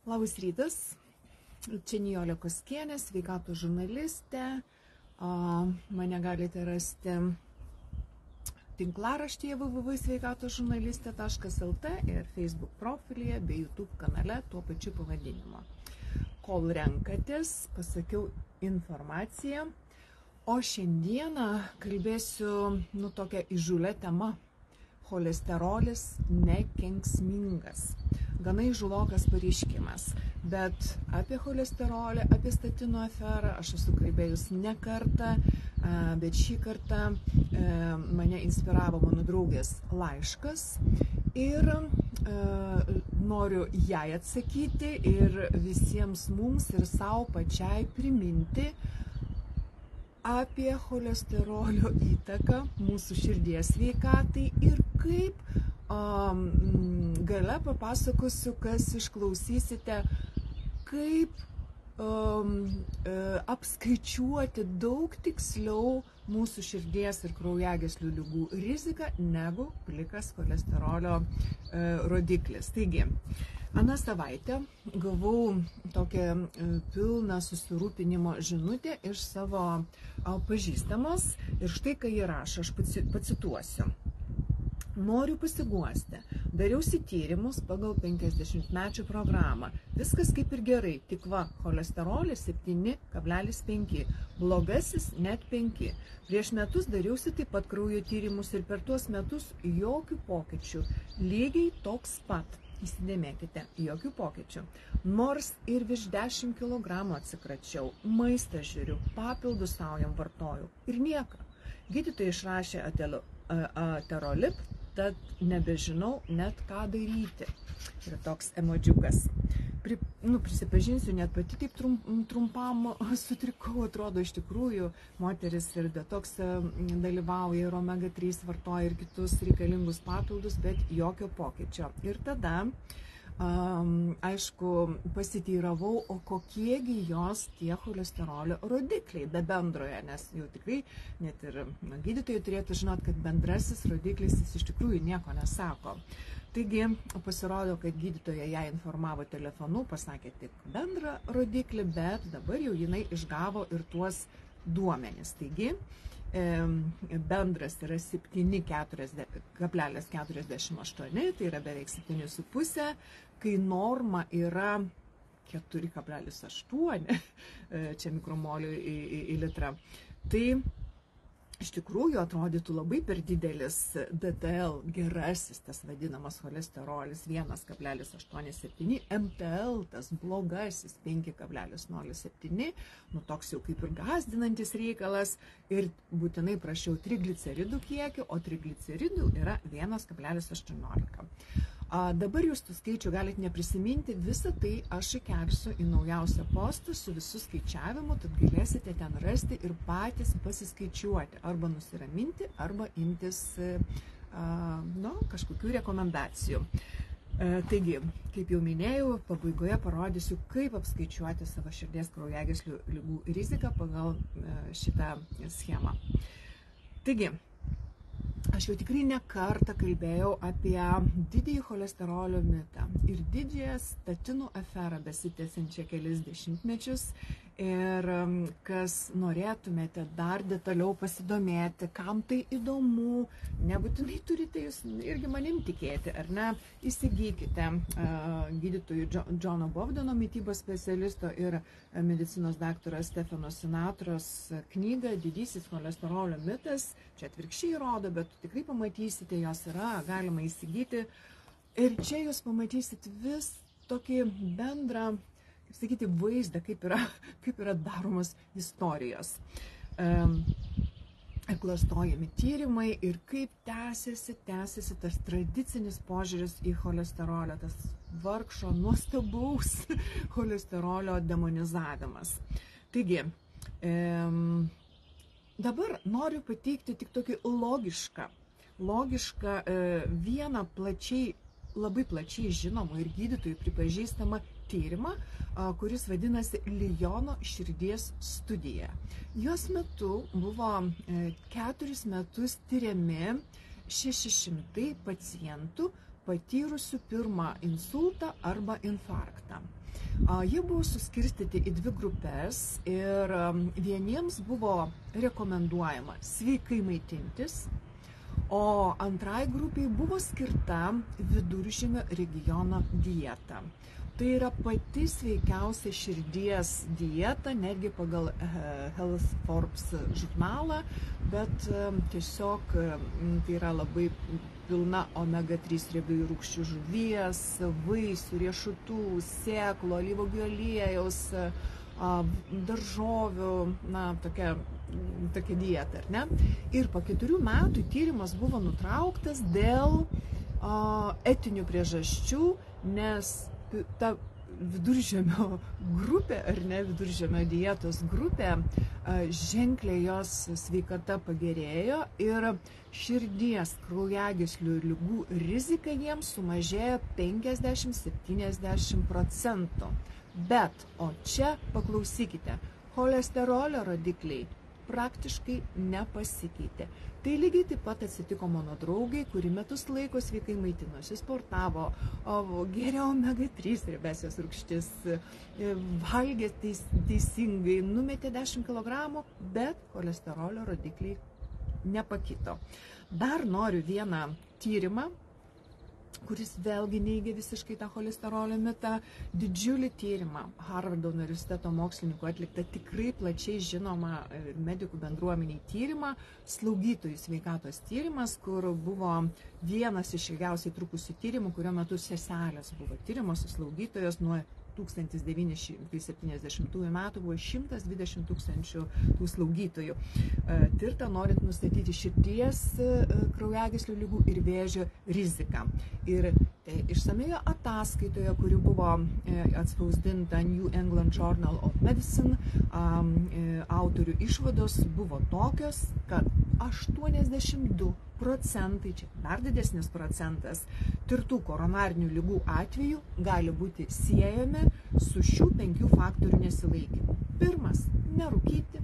Labas rytas, čia Nijolė Koskienė, sveikatos žurnalistė. Mane galite rasti tinklaraštyje www.sveikatosžurnalistė.lt ir Facebook profilyje bei YouTube kanale tuo pačiu pavadinimu. Kol renkatės, pasakiau informaciją, o šiandieną kalbėsiu tokia įžūlia tema. Cholesterolis nekenksmingas. Gana įžūlokas pareiškimas, bet apie cholesterolį, apie statinų aferą aš esu kalbėjus ne kartą, bet šį kartą mane inspiravo mano draugės laiškas ir noriu jai atsakyti ir visiems mums ir savo pačiai priminti apie cholesterolio įtaką mūsų širdies sveikatai ir kaip gale papasakosiu, kas išklausysite, kaip apskaičiuoti daug tiksliau mūsų širdies ir kraujagyslių ligų riziką negu plikas cholesterolio rodiklis. Taigi, aną savaitę gavau tokią pilną susirūpinimo žinutę iš savo pažįstamos ir štai ką ji rašo, aš pacituosiu. Noriu pasiguosti. Dariausi tyrimus pagal 50-mečio programą. Viskas kaip ir gerai, tik va, cholesterolis 7,5, blogasis net 5. Prieš metus dariausi taip pat kraujo tyrimus ir per tuos metus jokių pokyčių. Lygiai toks pat. Įsidėmėkite, jokių pokyčių. Nors ir virš 10 kg atsikračiau, maistą žiūriu, papildus saujam vartoju ir nieko. Gydytojai išrašė aterolip, tad nebežinau net ką daryti. Yra toks emodžiukas. Prisipažinsiu, net pati taip trumpam sutrikau, atrodo iš tikrųjų, moteris ir detoksą dalyvauja, ir omega 3 vartoja ir kitus reikalingus papildus, bet jokio pokyčio. Ir tada, aišku, pasiteiravau, o kokiegi jos tie cholesterolio rodikliai be bendroje, nes jau tikrai net ir gydytojai turėtų žinot, kad bendrasis rodiklis jis iš tikrųjų nieko nesako. Taigi, pasirodo, kad gydytoja ją informavo telefonu, pasakė tik bendrą rodiklį, bet dabar jau jinai išgavo ir tuos duomenis. Taigi, bendras yra 7,48, tai yra beveik 7,5, kai norma yra 4,8 čia mikromolių į litrą. Tai iš tikrųjų atrodytų labai per didelis DTL, gerasis tas vadinamas cholesterolis 1,87, MTL tas blogasis 5,07, toks jau kaip ir gąsdinantis reikalas ir būtinai prašiau trigliceridų kiekį, o trigliceridų yra 1,18. Dabar jūs tų skaičių galite neprisiminti, visą tai aš įkelsiu į naujausią postą su visų skaičiavimu, tad galėsite ten rasti ir patys pasiskaičiuoti, arba nusiraminti, arba imtis kažkokių rekomendacijų. Taigi, kaip jau minėjau, pabaigoje parodysiu, kaip apskaičiuoti savo širdies kraujagyslių ligų riziką pagal šitą schemą. Taigi, aš jau tikrai ne kartą kalbėjau apie didįjį cholesterolio mitą ir didžiąją statinų aferą besitęsiančią kelis dešimtmečius. Ir kas norėtumėte dar detaliau pasidomėti, kam tai įdomu, nebūtinai turite jūs irgi manim tikėti, ar ne, įsigykite gydytojų Džono Bovdeno mitybos specialisto ir medicinos daktaras Stefano Sinatros knygą Didysis cholesterolio mitas. Čia atvirkščiai rodo, bet tikrai pamatysite, jos yra, galima įsigyti. Ir čia jūs pamatysit vis tokį bendrą, kaip sakyti, vaizdą, kaip yra daromos istorijos. Klastojami tyrimai ir kaip tęsiasi tas tradicinis požiūris į cholesterolio, tas vargšo, nuostabaus cholesterolio demonizavimas. Taigi, dabar noriu pateikti tik tokį logišką vieną labai plačiai žinomą ir gydytojų pripažįstamą tyrimą, kuris vadinasi Liono širdies studija. Jos metu buvo 4 metus tyriami 600 pacientų patyrusių pirmą insultą arba infarktą. Jie buvo suskirstyti į dvi grupės ir vieniems buvo rekomenduojama sveikai maitintis, o antrai grupiai buvo skirta Viduržemio regiono dieta. Tai yra pati sveikiausia širdies dieta, netgi pagal Health Forbes žurnalą, bet tiesiog tai yra labai pilna omega-3 riebiųjų rūgščių žuvies, vaisių, riešutų, sėklų, alyvuogių aliejaus, daržovių, tokia dieta, ar ne? Ir po 4 metų tyrimas buvo nutrauktas dėl etinių priežasčių, nes ta viduržemio grupė, ar ne, viduržemio dietos grupė, ženkliai jos sveikata pagerėjo ir širdies kraujagyslių ligų rizika jiems sumažėjo 50–70%. Bet, o čia paklausykite, cholesterolio rodikliai praktiškai nepasikeitė. Tai lygiai taip pat atsitiko mano draugai, kuri metus laiko sveikai maitinosi, sportavo, gėrė omega-3 riebiąsias rūgštis, valgė teisingai, numetė 10 kg, bet cholesterolio rodikliai nepakito. Dar noriu vieną tyrimą, kuris vėlgi neigia visiškai tą cholesterolio mitą, didžiulį tyrimą Harvardo universiteto mokslininkų atliktą, tikrai plačiai žinoma medikų bendruomeniai tyrimą, slaugytojų sveikatos tyrimas, kur buvo vienas iš ilgiausiai trukusių tyrimų, kurio metu seselės buvo tyrimos slaugytojos nuo 1970 metų buvo 120 000 tų slaugytojų tirta, norint nustatyti širdies kraujagyslių ligų ir vėžio riziką. Ir išsamioje ataskaitoje, kuri buvo atspausdinta New England Journal of Medicine, autorių išvados buvo tokios, kad 82%, čia dar didesnis procentas, tirtų koronarinių ligų atvejų gali būti siejami su šių 5 faktorių nesilaikymu. Pirmas – nerūkyti.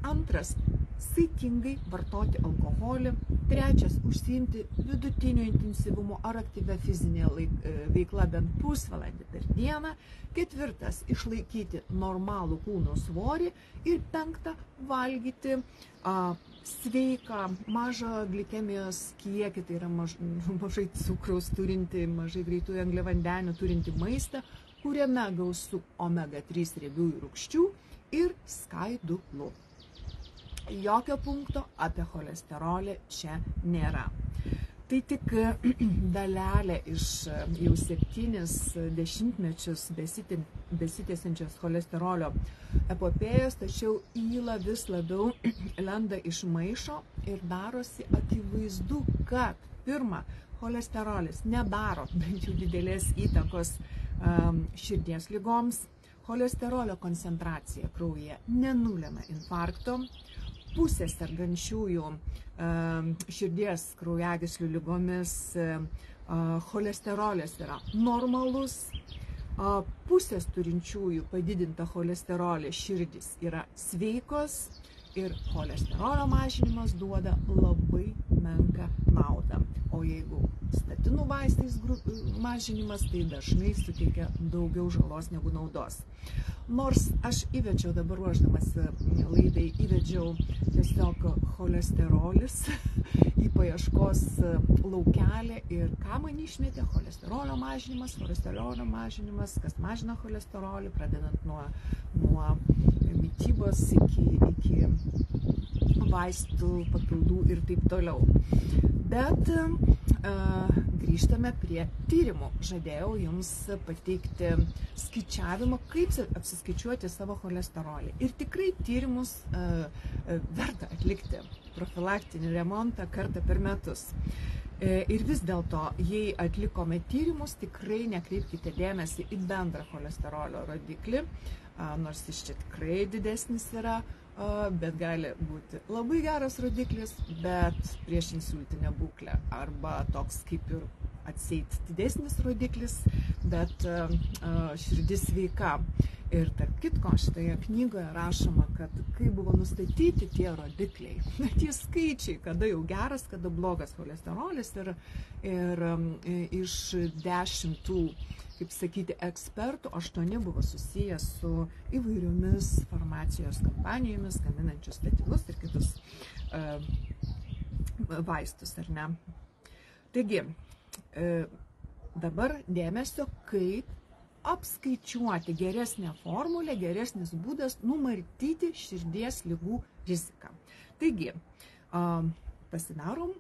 Antras – saikingai vartoti alkoholį. Trečias – užsiimti vidutinio intensyvumo ar aktyvia fizinė veikla bent pusvalandį per dieną. Ketvirtas – išlaikyti normalų kūno svorį. Ir penkta – valgyti sveiką, mažą glikemijos kiekį, tai yra mažai cukraus turinti, mažai greitųjų angliavandenių turinti maistą, kuriame gausu omega-3 riebiųjų rūgščių ir skaidulų. Jokio punkto apie cholesterolį čia nėra. Tai tik dalelė iš jau 7 dešimtmečius besitęsiančios cholesterolio epopėjos, tačiau įla vis labiau lenda iš maišo ir darosi akivaizdu, kad pirma, cholesterolis nedaro bent jau didelės įtakos širdies ligoms, cholesterolio koncentracija kraujyje nenulemia infarkto, pusė sergančiųjų širdies kraujagyslių ligomis cholesterolis yra normalus, pusės turinčiųjų padidintą cholesterolį širdis yra sveikos ir cholesterolio mažinimas duoda labai menką naudą. O jeigu statinų vaistais mažinimas, tai dažnai suteikia daugiau žalos negu naudos. Nors aš įvedžiau, dabar ruoždamas laidai, įvedžiau tiesiog cholesterolis į paieškos laukelį ir ką man išmetė cholesterolio mažinimas, kas mažina cholesterolį, pradedant nuo mitybos iki vaistų, papildų ir taip toliau. Bet grįžtame prie tyrimų. Žadėjau jums pateikti skaičiavimą, kaip apsiskaičiuoti savo cholesterolį. Ir tikrai tyrimus verta atlikti, profilaktinį remontą kartą per metus. Ir vis dėlto, jei atlikome tyrimus, tikrai nekreipkite dėmesį į bendrą cholesterolio rodiklį, nors jis čia tikrai didesnis yra, bet gali būti labai geras rodiklis, bet prieš insultinę būklę, arba toks kaip ir atseit didesnis rodiklis, bet širdis sveika. Ir tarp kitko, šitoje knygoje rašoma, kad kai buvo nustatyti tie rodikliai, tie skaičiai, kada jau geras, kada blogas cholesterolis ir iš 10, kaip sakyti, ekspertų 8 buvo susijęs su įvairiomis farmacijos kompanijomis, gaminančius statinus ir kitus vaistus, ar ne? Taigi, dabar dėmesio, kaip apskaičiuoti geresnę formulę, geresnis būdas numartyti širdies ligų riziką. Taigi, pasidarom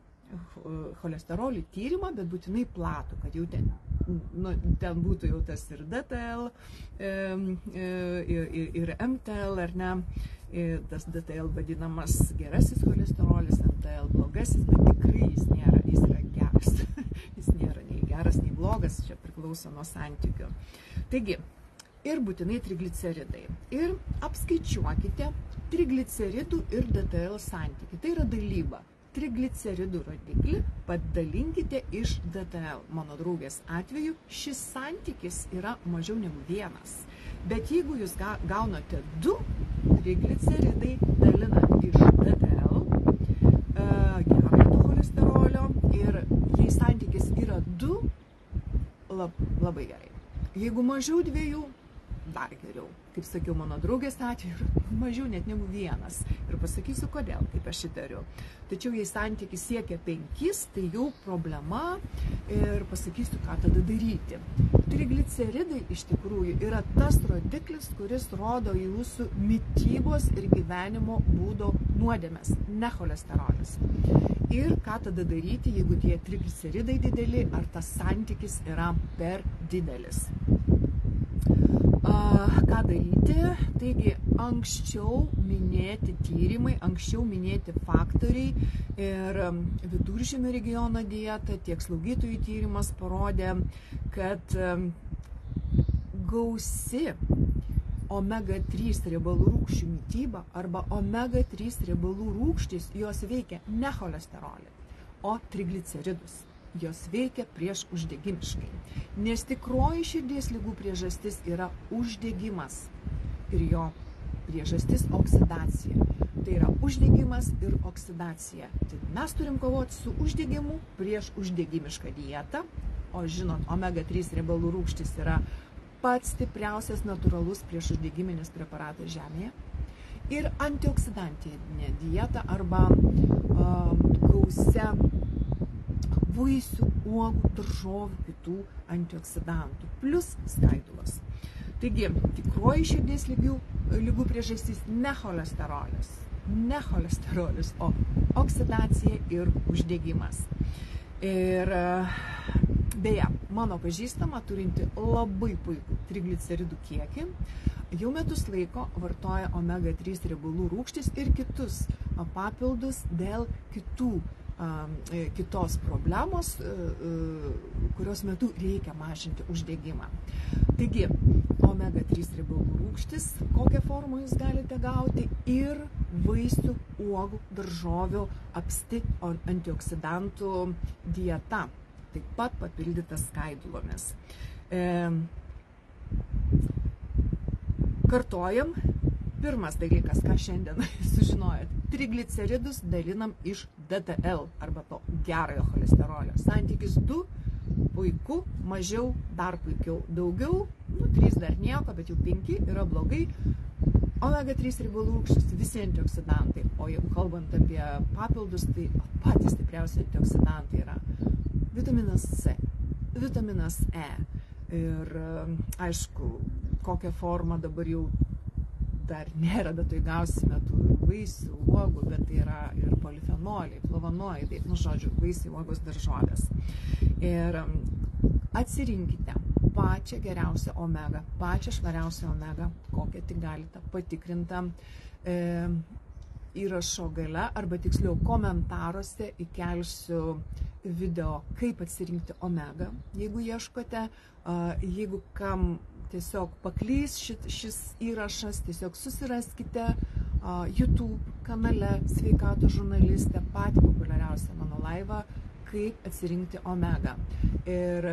cholesterolį tyrimą, bet būtinai platų, kad jau ten būtų jau tas ir DTL, ir MTL, ar ne? Tas DTL vadinamas gerasis cholesterolis, MTL blogasis, bet tikrai jis yra geras. Jis nėra nei geras, nei blogas, čia priklauso nuo santykių. Taigi, ir būtinai trigliceridai. Ir apskaičiuokite trigliceridų ir DTL santykį. Tai yra dalyba. Trigliceridų rodiklį padalinkite iš DTL. Mano draugės atveju šis santykis yra mažiau negu 1. Bet jeigu jūs gaunate 2 trigliceridai dalinant iš DTL, gerojo cholesterolio, ir jei santykis yra 2, labai gerai. Jeigu mažiau 2, dar geriau. Kaip sakiau, mano draugės atveju mažiau net negu 1. Ir pasakysiu, kodėl, kaip aš įtariu. Tačiau jei santykis siekia 5, tai jau problema ir pasakysiu, ką tada daryti. Trigliceridai iš tikrųjų yra tas rodiklis, kuris rodo jūsų mitybos ir gyvenimo būdo nuodėmes, ne cholesterolis. Ir ką tada daryti, jeigu tie trigliceridai dideli, ar tas santykis yra per didelis. Ką daryti? Taigi, anksčiau minėti tyrimai, anksčiau minėti faktoriai ir Viduržemio regiono dieta, tiek slaugytojų tyrimas parodė, kad gausi omega-3 riebalų rūgščių mityba arba omega-3 riebalų rūgštys, jos veikia ne cholesterolį, o trigliceridus. Jos veikia prieš uždegimiškai. Nes tikroji širdies ligų priežastis yra uždegimas ir jo priežastis oksidacija. Tai yra uždegimas ir oksidacija. Tai mes turim kovoti su uždegimu prieš uždegimišką dietą, o žinot, omega-3 riebalų rūgštys yra pats stipriausias natūralus prieš uždegiminis preparatas Žemėje. Ir antioksidantinė dieta arba gausia vaisių, uogų, daržovių, kitų antioksidantų, plus skaidulos. Taigi, tikroji širdies ligų priežastis ne cholesterolis, o oksidacija ir uždegimas. Ir beje, mano pažįstama, turinti labai puikų trigliceridų kiekį, jau metus laiko vartoja omega-3 riebalų rūgštis ir kitus papildus dėl kitos problemos, kurios metu reikia mažinti uždegimą. Taigi, omega-3 riebalų rūgštis, kokią formą jūs galite gauti, ir vaisių, uogų, daržovių apsti antioksidantų dieta, taip pat papildyta skaidulomis. Kartojam. Pirmas dalykas, ką šiandien sužinojot, trigliceridus dalinam iš DTL arba to gerojo cholesterolio. Santykis 2, puiku, mažiau, dar puikiau, daugiau, 3 dar nieko, bet jau 5 yra blogai. Omega-3 riebalų rūgštys, visi antioksidantai, o jeigu kalbant apie papildus, tai patys stipriausi antioksidantai yra vitaminas C, vitaminas E ir aišku, kokią formą dabar jau dar nėra, bet tai gausime tų vaisių, uogų, bet tai yra ir polifenoliai, flavonoidai, žodžiu, vaisiai, uogos, daržovės. Ir atsirinkite pačią geriausią omega, pačią švariausią omega, kokią tik galite, patikrintą įrašo gale, arba tiksliau komentaruose įkelsiu video, kaip atsirinkti omega, jeigu ieškote, jeigu kam tiesiog paklys šis įrašas, tiesiog susiraskite YouTube kanale Sveikatos žurnalistė, patį populiariausią mano laivą, kaip atsirinkti omega. Ir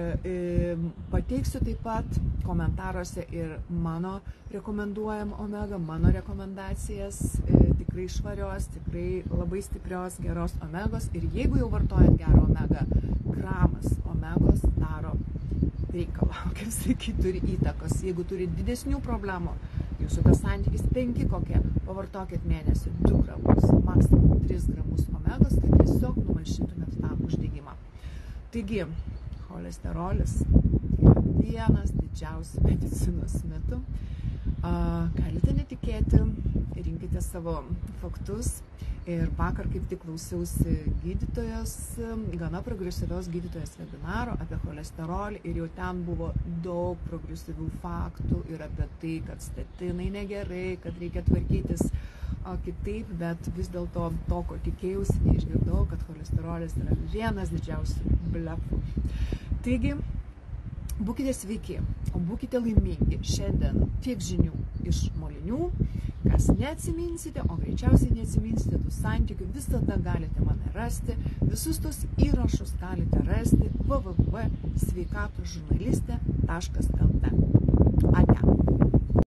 pateiksiu taip pat komentaruose ir mano rekomenduojam omega, mano rekomendacijas tikrai švarios, tikrai labai stiprios, geros omegos. Ir jeigu jau vartojant gerą omegą, gramas omegos daro reikalą, kaip sakyti, turi įtakos. Jeigu turi didesnių problemų, jūsų tas santykis 5 kokie, pavartokit mėnesį 2 gramus, maksimum 3 gramus omegos, kad tiesiog numalšintumėt tą uždegimą. Taigi, cholesterolis yra vienas didžiausių medicinos mitų. Galite netikėti, rinkite savo faktus. Ir vakar kaip tik klausiausi gydytojos, gana progresyvios gydytojos webinaro apie cholesterolį ir jau ten buvo daug progresyvių faktų ir apie tai, kad statinai negerai, kad reikia tvarkytis kitaip, bet vis dėlto to, ko tikėjausi, neišgirdau, kad cholesterolis yra vienas didžiausių blefų. Taigi, būkite sveiki, o būkite laimingi. Šiandien tiek žinių iš molinių, kas neatsiminsite, o greičiausiai neatsiminsite tų santykių, visada galite mane rasti. Visus tos įrašus galite rasti www.sveikatosžurnalistė.lt.